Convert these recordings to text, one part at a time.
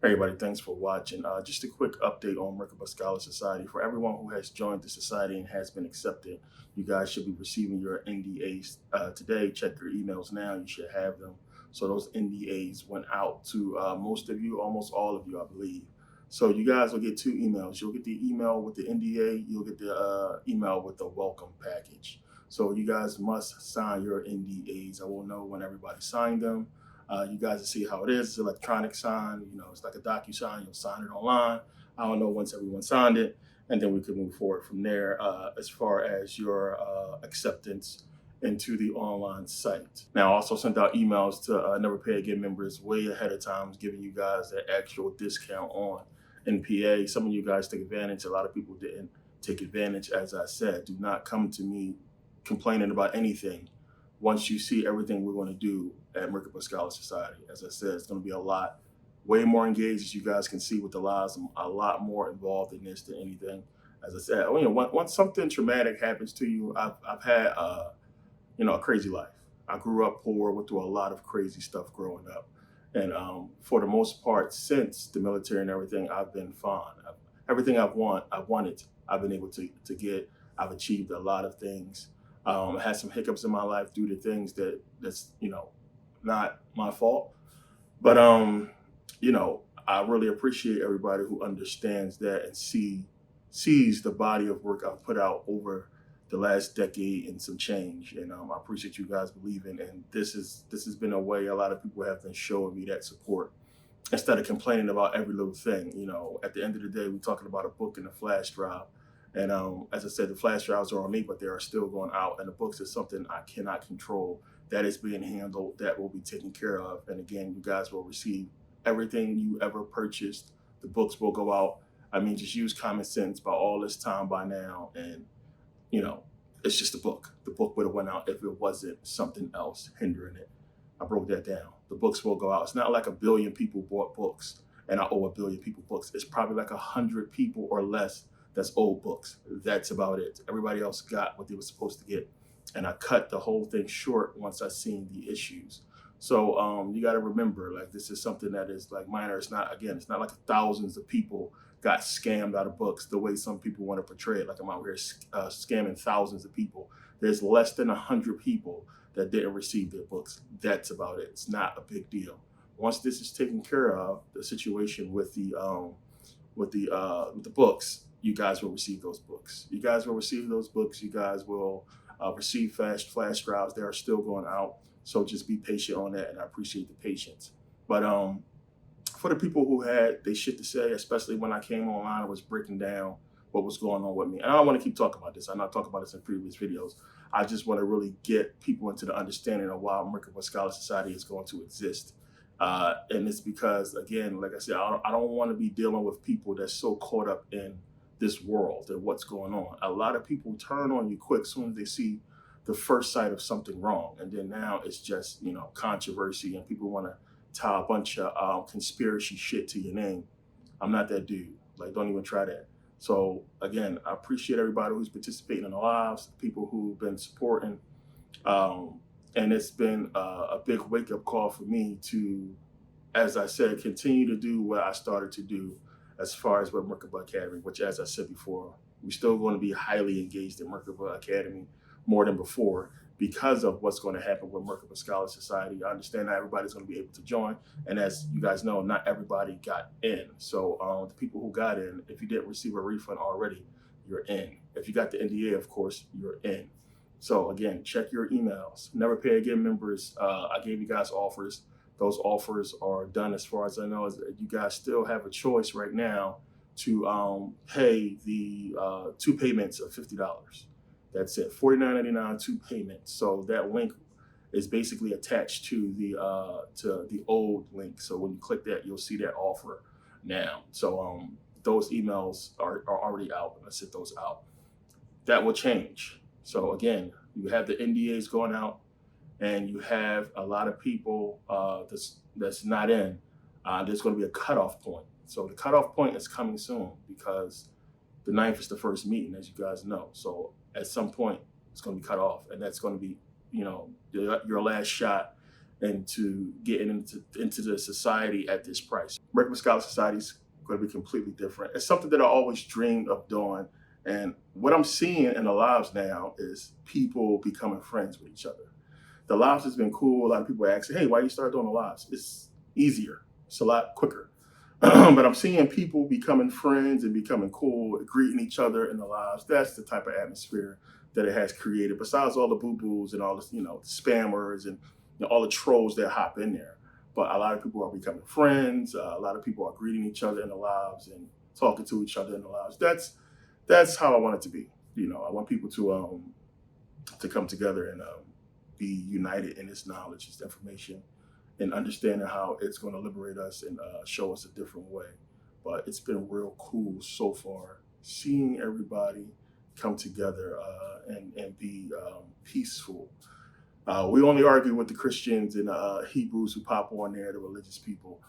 Hey everybody, thanks for watching. Just a quick update on Merkabah Scholar Society. For everyone who has joined the society and has been accepted, you guys should be receiving your NDAs today. Check your emails now. You should have them. So those NDAs went out to most of you, almost all of you, I believe. So you guys will get two emails. You'll get the email with the NDA. You'll get the email with the welcome package. So you guys must sign your NDAs. I will know when everybody signed them. You guys will see how it is. It's electronic sign. It's like a DocuSign. You'll sign it online. I don't know once everyone signed it, and then we can move forward from there as far as your acceptance into the online site. Now, I also sent out emails to Never Pay Again members way ahead of time, giving you guys the actual discount on NPA. Some of you guys took advantage. A lot of people didn't take advantage. As I said, do not come to me complaining about anything once you see everything we're going to do at Merkabah Scholar Society. As I said, it's going to be a lot, way more engaged, as you guys can see with the lives. I'm a lot more involved in this than anything. As I said, once something traumatic happens to you, I've had, a crazy life. I grew up poor, went through a lot of crazy stuff growing up. And for the most part, since the military and everything, I've been fine. Everything I've wanted, I've been able to get. I've achieved a lot of things. I had some hiccups in my life due to things that's not my fault. But I really appreciate everybody who understands that and sees the body of work I've put out over the last decade and some change. And I appreciate you guys believing. And this has been a way a lot of people have been showing me that support instead of complaining about every little thing. At the end of the day, we're talking about a book and a flash drive. And as I said, the flash drives are on me, but they are still going out. And the books is something I cannot control. That is being handled. That will be taken care of. And again, you guys will receive everything you ever purchased. The books will go out. I mean, just use common sense by all this time by now. And, it's just a book. The book would have went out if it wasn't something else hindering it. I broke that down. The books will go out. It's not like 1 billion people bought books and I owe 1 billion people books. It's probably like 100 people or less that's old books. That's about it. Everybody else got what they were supposed to get. And I cut the whole thing short once I seen the issues. So you got to remember, like, this is something that is like minor. It's not like thousands of people got scammed out of books the way some people want to portray it. Like I'm out here scamming thousands of people. There's less than 100 people that didn't receive their books. That's about it. It's not a big deal. Once this is taken care of, the situation with the books, you guys will receive those books. You guys will receive those books. You guys will receive flash drives. They are still going out. So just be patient on that, and I appreciate the patience. But for the people who had they shit to say, especially when I came online and was breaking down what was going on with me. And I don't want to keep talking about this. I know I talked about this in previous videos. I just want to really get people into the understanding of why Merkabah Scholar Society is going to exist. And it's because, again, like I said, I don't want to be dealing with people that's so caught up in this world and what's going on. A lot of people turn on you quick as soon as they see the first sight of something wrong. And then now it's just, controversy and people want to tie a bunch of conspiracy shit to your name. I'm not that dude. Like, don't even try that. So again, I appreciate everybody who's participating in the lives, people who've been supporting. And it's been a big wake-up call for me to, as I said, continue to do what I started to do as far as with Merkabah Academy, which, as I said before, we're still going to be highly engaged in Merkabah Academy more than before because of what's going to happen with Merkabah Scholar Society. I understand not everybody's going to be able to join. And as you guys know, not everybody got in. So the people who got in, if you didn't receive a refund already, you're in. If you got the NDA, of course, you're in. So again, check your emails. Never Pay Again members, I gave you guys offers. Those offers are done as far as I know. You guys still have a choice right now to pay the 2 payments of $50. That's it, $49.99, 2 payments. So that link is basically attached to the old link. So when you click that, you'll see that offer now. So those emails are already out. I sent those out. That will change. So again, you have the NDAs going out, and you have a lot of people that's not in. There's going to be a cutoff point. So the cutoff point is coming soon because the 9th is the first meeting, as you guys know. So at some point, it's going to be cut off, and that's going to be, your last shot into getting into the society at this price. Merkabah Scholar Society is going to be completely different. It's something that I always dreamed of doing. And what I'm seeing in the lives now is people becoming friends with each other. The lives has been cool. A lot of people ask, hey, why you start doing the lives? It's easier. It's a lot quicker. But I'm seeing people becoming friends and becoming cool, greeting each other in the lives. That's the type of atmosphere that it has created. Besides all the boo-boos and all the, spammers and all the trolls that hop in there. But a lot of people are becoming friends. A lot of people are greeting each other in the lives and talking to each other in the lives. That's how I want it to be. I want people to come together and be united in this knowledge, this information, and understanding how it's going to liberate us and show us a different way. But it's been real cool so far, seeing everybody come together and be peaceful. We only argue with the Christians and Hebrews who pop on there, the religious people.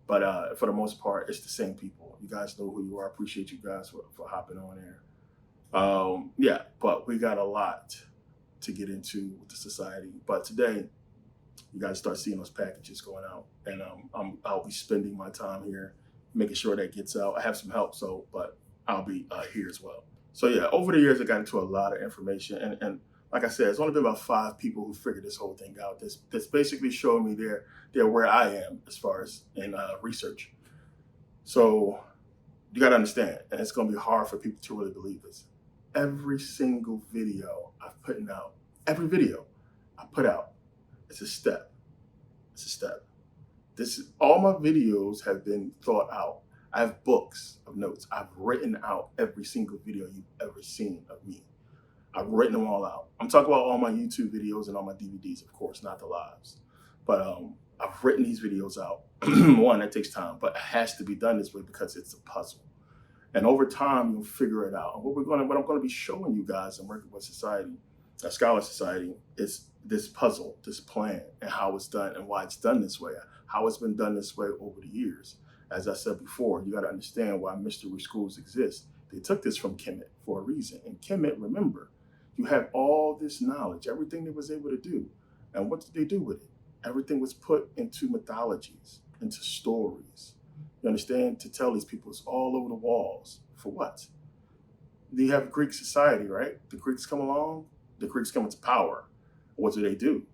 But for the most part, it's the same people. You guys know who you are. I appreciate you guys for hopping on there. Yeah, but we got a lot to get into with the society. But today, you guys start seeing those packages going out. And I'll be spending my time here, making sure that gets out. I have some help, but I'll be here as well. So yeah, over the years, I got into a lot of information. And like I said, it's only been about 5 people who figured this whole thing out. That's basically showing me they're where I am as far as in research. So you got to understand, and it's going to be hard for people to really believe this. Every single video I've put out, every video I put out, it's a step. It's a step. All my videos have been thought out. I have books of notes. I've written out every single video you've ever seen of me. I've written them all out. I'm talking about all my YouTube videos and all my DVDs, of course, not the lives. But I've written these videos out. One, that takes time, but it has to be done this way because it's a puzzle. And over time, you'll figure it out. And what I'm going to be showing you guys in Merkabah Society, Scholar Society, is this puzzle, this plan, and how it's done and why it's done this way, how it's been done this way over the years. As I said before, you got to understand why mystery schools exist. They took this from Kemet for a reason. And Kemet, remember, you have all this knowledge, everything they was able to do. And what did they do with it? Everything was put into mythologies, into stories. You understand? To tell these people it's all over the walls. For what? You have Greek society, right? The Greeks come along, the Greeks come into power. What do?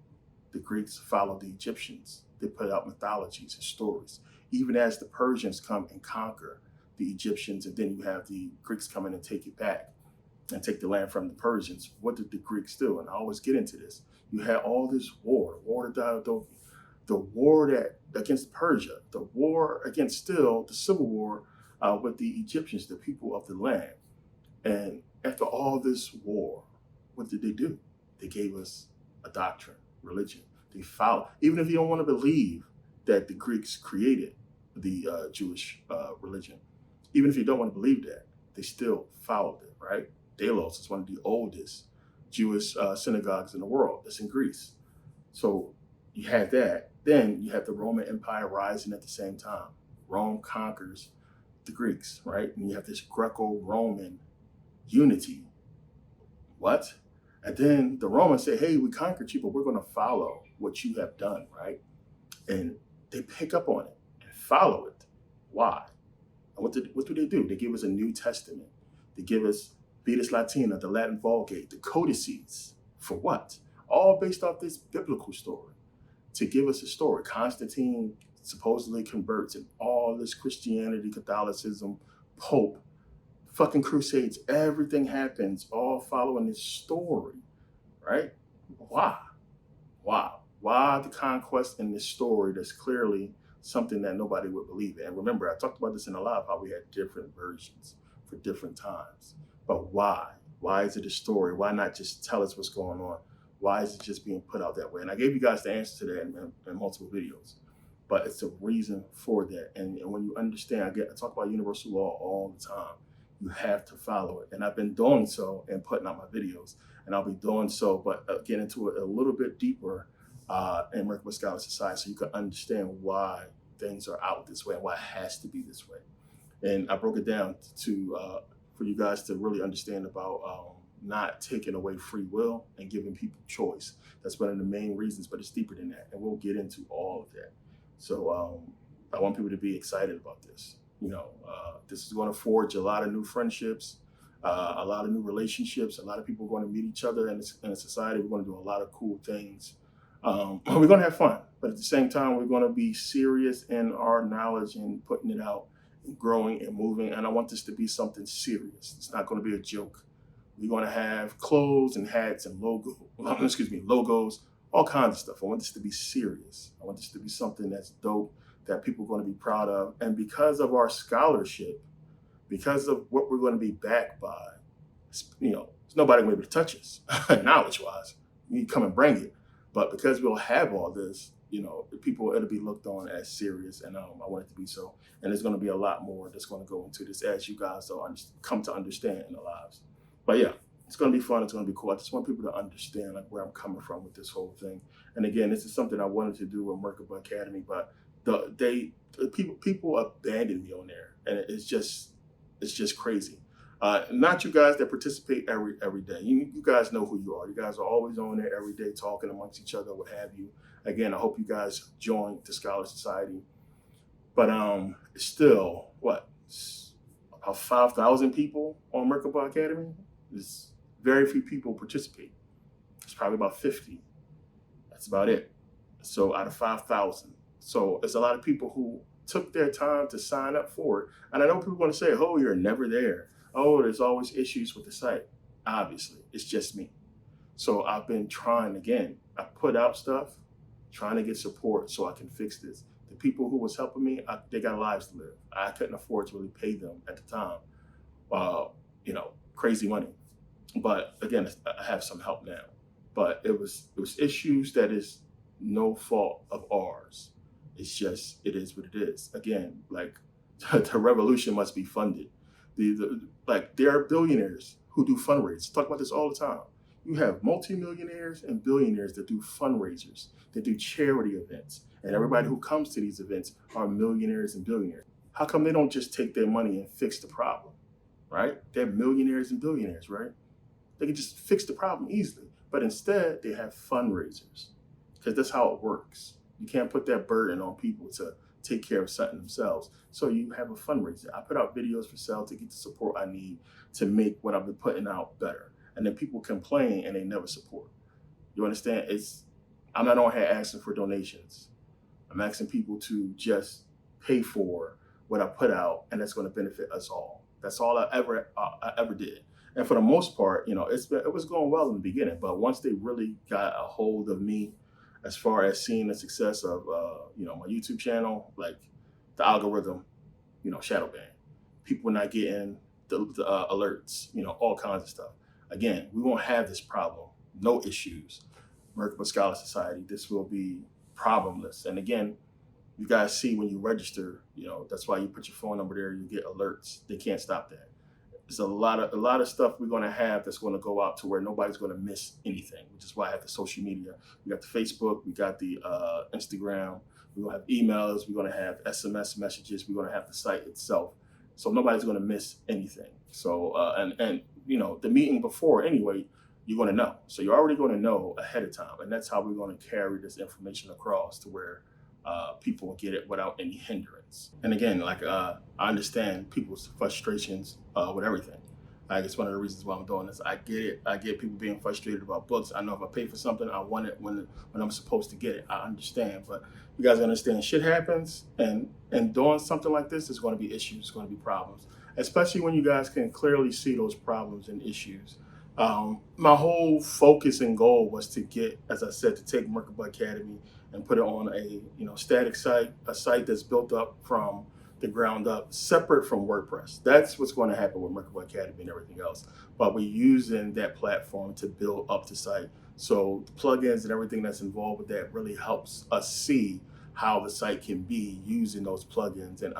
The Greeks follow the Egyptians. They put out mythologies and stories. Even as the Persians come and conquer the Egyptians, and then you have the Greeks come in and take it back and take the land from the Persians. What did the Greeks do? And I always get into this. You had all this war, the war to Diadochi, the war against Persia, the war against the civil war with the Egyptians, the people of the land. And after all this war, what did they do? They gave us a doctrine, religion. They followed. Even if you don't want to believe that the Greeks created the Jewish religion, even if you don't want to believe that, they still followed it, right? Delos is one of the oldest Jewish synagogues in the world. That's in Greece. So you had that. Then you have the Roman Empire rising at the same time. Rome conquers the Greeks, right? And you have this Greco-Roman unity. What? And then the Romans say, hey, we conquered you, but we're going to follow what you have done, right? And they pick up on it and follow it. Why? And what do they do? They give us a New Testament. They give us Vetus Latina, the Latin Vulgate, the codices. For what? All based off this biblical story. To give us a story. Constantine supposedly converts, and all this Christianity, Catholicism, Pope, fucking crusades, everything happens all following this story, right? Why? Why the conquest in this story that's clearly something that nobody would believe in? And remember, I talked about this in a live, how we had different versions for different times. But why? Why is it a story? Why not just tell us what's going on? Why is it just being put out that way? And I gave you guys the answer to that in multiple videos. But it's a reason for that. And when you understand, I talk about universal law all the time. You have to follow it. And I've been doing so and putting out my videos. And I'll be doing so, but get into it a little bit deeper in Merkabah Scholar Society so you can understand why things are out this way and why it has to be this way. And I broke it down to for you guys to really understand about not taking away free will and giving people choice. That's one of the main reasons, but it's deeper than that, and we'll get into all of that. So I want people to be excited about this. This is going to forge a lot of new friendships, a lot of new relationships. A lot of people are going to meet each other in a society. We're going to do a lot of cool things. We're going to have fun, but at the same time, we're going to be serious in our knowledge and putting it out, and growing and moving. And I want this to be something serious. It's not going to be a joke. We're going to have clothes and hats and logos, all kinds of stuff. I want this to be serious. I want this to be something that's dope, that people are going to be proud of. And because of our scholarship, because of what we're going to be backed by, there's nobody going to be able to touch us, knowledge-wise. You come and bring it. But because we'll have all this, it'll be looked on as serious, and I want it to be so. And there's going to be a lot more that's going to go into this as you guys come to understand in the lives. But yeah, it's going to be fun. It's going to be cool. I just want people to understand where I'm coming from with this whole thing. And again, this is something I wanted to do with Merkabah Academy, but the people abandoned me on there, and it's just crazy. Not you guys that participate every day. You guys know who you are. You guys are always on there every day talking amongst each other, what have you. Again, I hope you guys join the Scholar Society. But it's still, about 5,000 people on Merkabah Academy? There's very few people participate. It's probably about 50. That's about it. So out of 5,000. So it's a lot of people who took their time to sign up for it. And I know people are going to say, oh, you're never there. Oh, there's always issues with the site. Obviously, it's just me. So I've been trying again. I put out stuff, trying to get support so I can fix this. The people who was helping me, they got lives to live. I couldn't afford to really pay them at the time, crazy money. But again, I have some help now. But it was issues that is no fault of ours. It's just, it is what it is. Again, the revolution must be funded. There are billionaires who do fundraisers. Talk about this all the time. You have multimillionaires and billionaires that do fundraisers, that do charity events. And everybody who comes to these events are millionaires and billionaires. How come they don't just take their money and fix the problem, right? They're millionaires and billionaires, right? They can just fix the problem easily. But instead, they have fundraisers, because that's how it works. You can't put that burden on people to take care of something themselves. So you have a fundraiser. I put out videos for sale to get the support I need to make what I've been putting out better. And then people complain and they never support. You understand? I'm not on here asking for donations. I'm asking people to just pay for what I put out, and that's going to benefit us all. That's all I ever did. And for the most part, it was going well in the beginning, but once they really got a hold of me, as far as seeing the success of my YouTube channel, like the algorithm, shadow ban, people not getting the alerts, all kinds of stuff. Again, we won't have this problem, no issues. Merkabah Scholar Society, this will be problemless. And again, you guys see when you register, that's why you put your phone number there, you get alerts. They can't stop that. There's a lot of stuff we're going to have that's going to go out to where nobody's going to miss anything, which is why I have the social media. We got the Facebook, we got the Instagram, we're going to have emails, we're going to have SMS messages, we're going to have the site itself. So nobody's going to miss anything. So, and the meeting before anyway, you're going to know. So you're already going to know ahead of time. And that's how we're going to carry this information across to where people will get it without any hindrance. And again, I understand people's frustrations with everything. It's one of the reasons why I'm doing this. I get it. I get people being frustrated about books. I know if I pay for something, I want it when I'm supposed to get it. I understand. But you guys understand, shit happens. And doing something like this is going to be issues. It's going to be problems. Especially when you guys can clearly see those problems and issues. My whole focus and goal was to get, as I said, to take Merkabah Academy and put it on a static site, a site that's built up from the ground up, separate from WordPress. That's what's going to happen with Merkabah Academy and everything else. But we're using that platform to build up the site. So the plugins and everything that's involved with that really helps us see how the site can be using those plugins, and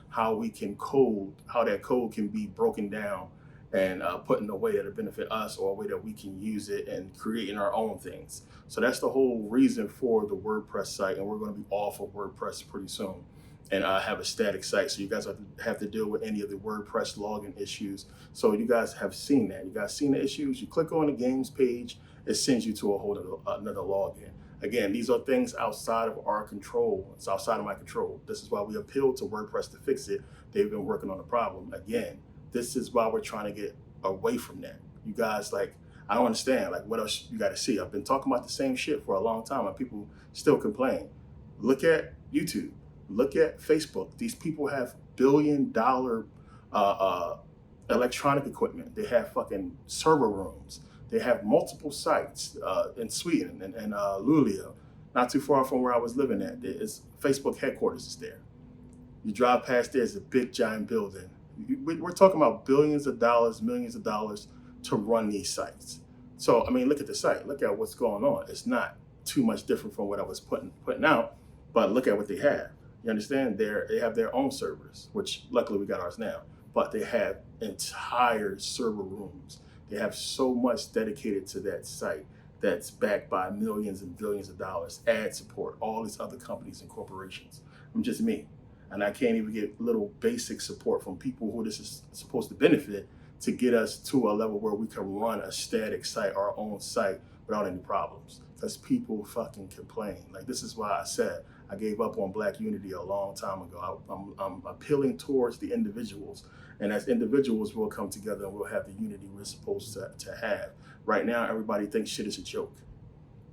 how we can code, how that code can be broken down and put in a way that'll benefit us, or a way that we can use it and creating our own things. So that's the whole reason for the WordPress site, and we're going to be off of WordPress pretty soon. and have a static site. So you guys have to deal with any of the WordPress login issues. So you guys have seen that. You guys seen the issues. You click on the games page, it sends you to a whole another login. Again, these are things outside of our control. It's outside of my control. This is why we appealed to WordPress to fix it. They've been working on the problem. Again, this is why we're trying to get away from that. You guys, like, I don't understand. Like, what else you got to see? I've been talking about the same shit for a long time, and people still complain. Look at YouTube. Look at Facebook. These people have billion-dollar electronic equipment. They have fucking server rooms. They have multiple sites in Sweden and Luleå, not too far from where I was living at. It's Facebook headquarters is there. You drive past there, it's a big giant building. We're talking about billions of dollars, millions of dollars to run these sites. So, I mean, look at the site. Look at what's going on. It's not too much different from what I was putting out, but look at what they have. You understand? They have their own servers, which luckily we got ours now, but they have entire server rooms. They have so much dedicated to that site that's backed by millions and billions of dollars, ad support, all these other companies and corporations. I'm just me. And I can't even get little basic support from people who this is supposed to benefit to get us to a level where we can run a static site, our own site, without any problems. Because people fucking complain. Like, this is why I said I gave up on Black unity a long time ago. I'm appealing towards the individuals. And as individuals, we'll come together and we'll have the unity we're supposed to have. Right now, everybody thinks shit is a joke.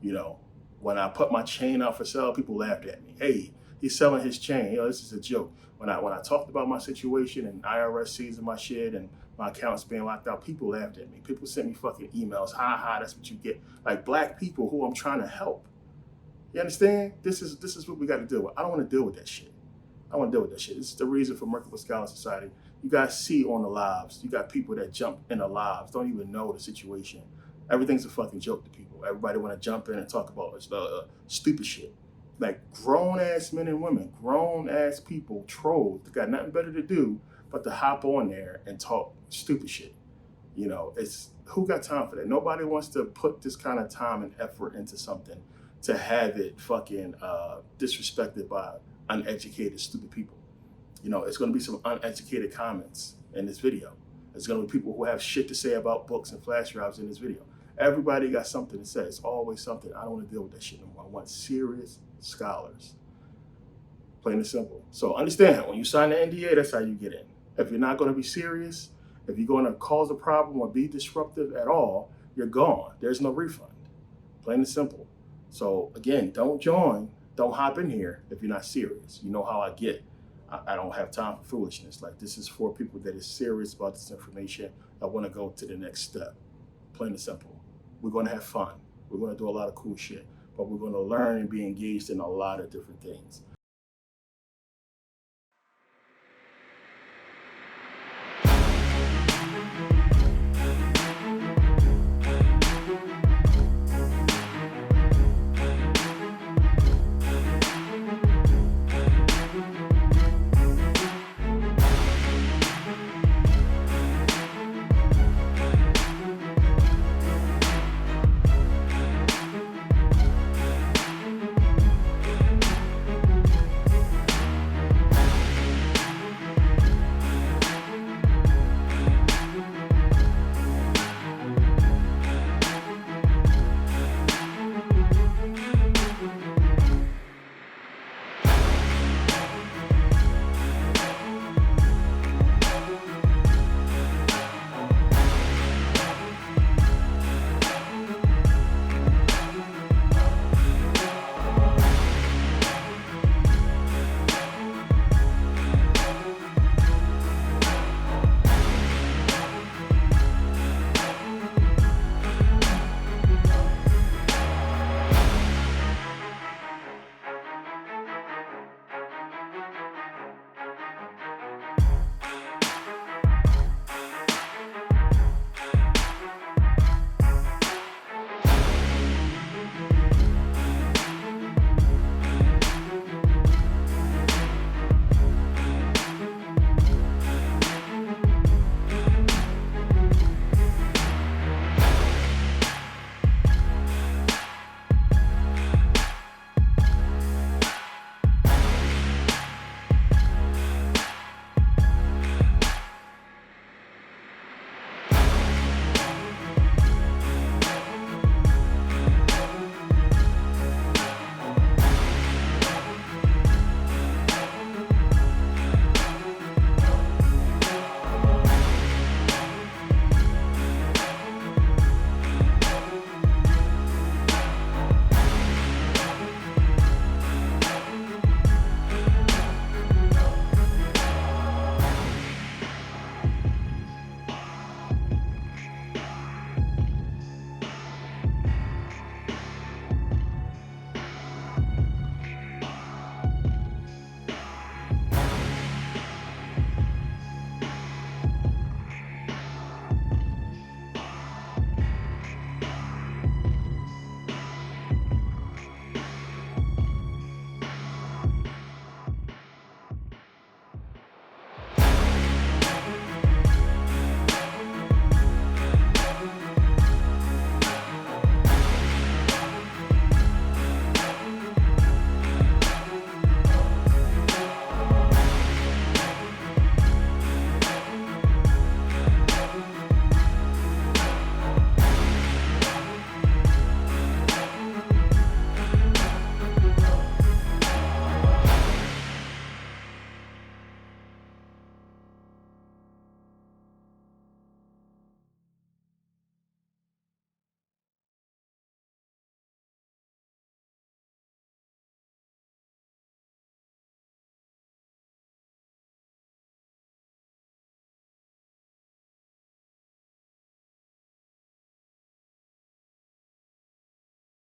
You know, when I put my chain out for sale, people laughed at me. Hey, he's selling his chain. You know, this is a joke. When I talked about my situation and IRS seizing my shit and my accounts being locked out, people laughed at me. People sent me fucking emails. Ha, that's what you get. Like, Black people who I'm trying to help. You understand? This is what we got to deal with. I don't want to deal with that shit. I want to deal with that shit. This is the reason for Merkabah Scholar Society. You guys see on the lives, you got people that jump in the lives, don't even know the situation. Everything's a fucking joke to people. Everybody want to jump in and talk about stupid shit. Like, grown-ass men and women, grown-ass people, trolls, they got nothing better to do but to hop on there and talk stupid shit. You know, it's, who got time for that? Nobody wants to put this kind of time and effort into something to have it fucking disrespected by uneducated, stupid people. You know, it's going to be some uneducated comments in this video. There's going to be people who have shit to say about books and flash drives in this video. Everybody got something to say. It's always something. I don't want to deal with that shit no more. I want serious scholars. Plain and simple. So understand, when you sign the NDA, that's how you get in. If you're not going to be serious, if you're going to cause a problem or be disruptive at all, you're gone. There's no refund. Plain and simple. So again, don't join. Don't hop in here if you're not serious. You know how I get. I don't have time for foolishness. Like, this is for people that is serious about this information that want to go to the next step. Plain and simple. We're going to have fun. We're going to do a lot of cool shit, but we're going to learn and be engaged in a lot of different things.